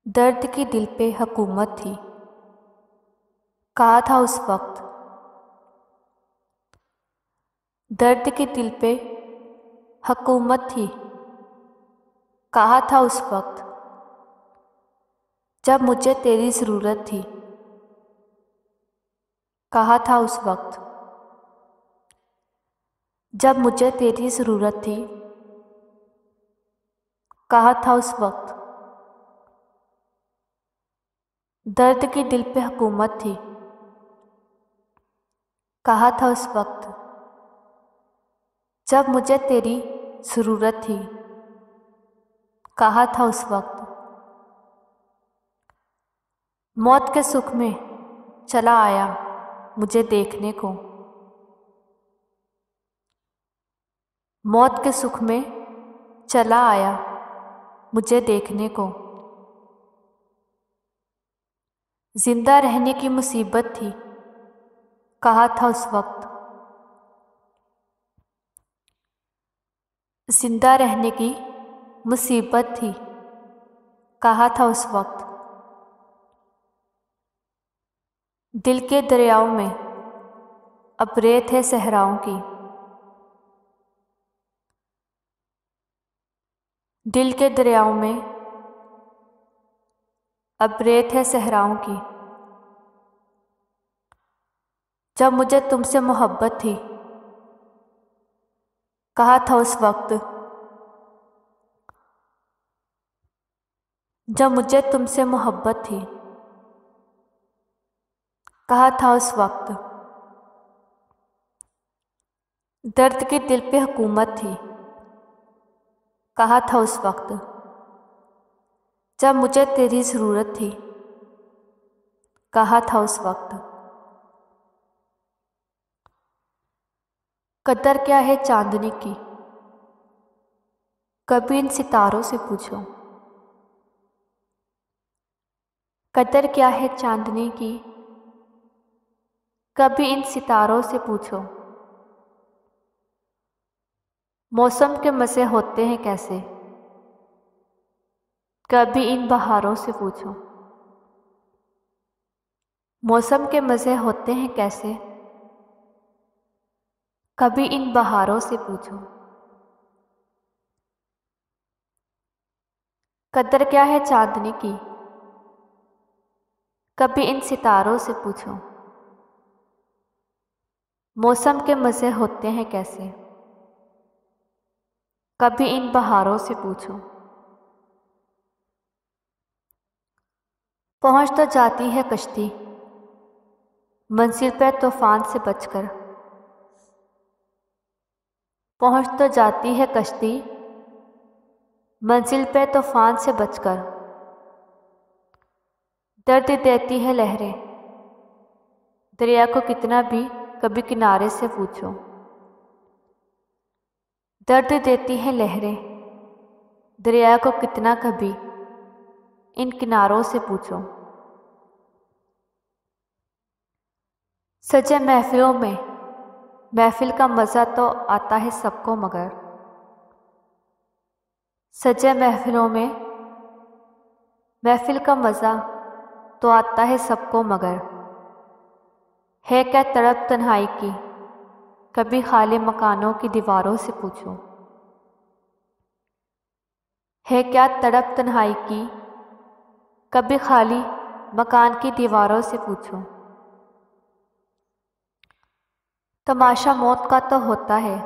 दर्द की दिल पे हुकूमत थी, कहा था उस वक्त। दर्द की दिल पे हुकूमत थी, कहा था उस वक्त। जब मुझे तेरी ज़रूरत थी, कहा था उस वक्त। जब मुझे तेरी ज़रूरत थी, कहा था उस वक्त। दर्द की दिल पे हुकूमत थी, कहा था उस वक्त। जब मुझे तेरी ज़रूरत थी, कहा था उस वक्त। मौत के सुख में चला आया मुझे देखने को। मौत के सुख में चला आया मुझे देखने को। जिंदा रहने की मुसीबत थी, कहा था उस वक्त। जिंदा रहने की मुसीबत थी, कहा था उस वक्त। दिल के दरियाओं में अब रेत है सहराओं की। दिल के दरियाओं में अब रेत है सहराओं की। जब मुझे तुमसे मोहब्बत थी, कहा था उस वक्त। जब मुझे तुमसे मोहब्बत थी, कहा था उस वक्त। दर्द की दिल पे हुकूमत थी, कहा था उस वक्त। जब मुझे तेरी ज़रूरत थी, कहा था उस वक्त। कदर क्या है चांदनी की, कभी इन सितारों से पूछो। कदर क्या है चांदनी की, कभी इन सितारों से पूछो। मौसम के मज़े होते हैं कैसे, कभी इन बहारों से पूछो। मौसम के मज़े होते हैं कैसे, कभी इन बहारों से पूछो। कदर क्या है चांदनी की, कभी इन सितारों से पूछो। मौसम के मज़े होते हैं कैसे, कभी इन बहारों से पूछो। पहुंच तो जाती है कश्ती मंजिल पे तूफान से बचकर। पहुंच तो जाती है कश्ती मंजिल पे तूफान से बचकर। दर्द देती है लहरें दरिया को कितना भी, कभी किनारे से पूछो। दर्द देती है लहरें दरिया को कितना, कभी इन किनारों से पूछो। सजे महफिलों में महफिल का मज़ा तो आता है सबको, मगर सजे महफिलों में महफिल का मज़ा तो आता है सबको, मगर है क्या तड़प तन्हाई की, कभी खाली मकानों की दीवारों से पूछो। है क्या तड़प तन्हाई की, कभी खाली मकान की दीवारों से पूछो। तमाशा मौत का तो होता है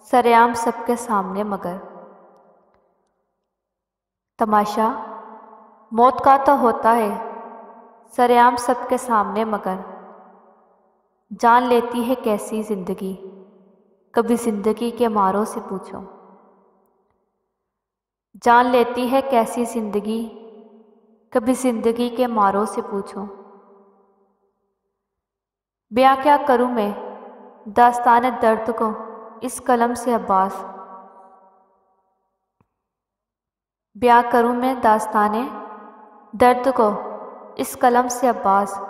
सरेआम सबके सामने, मगर तमाशा मौत का तो होता है सरेआम सबके सामने, मगर जान लेती है कैसी ज़िंदगी, कभी ज़िंदगी के मारों से पूछो। जान लेती है कैसी ज़िंदगी, कभी ज़िंदगी के मारों से पूछो। बयां क्या करूं मैं दास्तान दर्द को इस कलम से अब्बास। बयां करूं मैं दास्तान दर्द को इस कलम से अब्बास।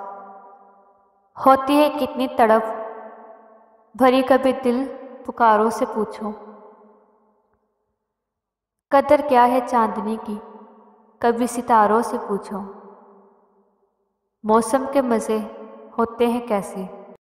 होती है कितनी तड़प भरी, कभी दिल पुकारों से पूछो। कदर क्या है चांदनी की, कभी सितारों से पूछो, मौसम के मज़े होते हैं कैसे।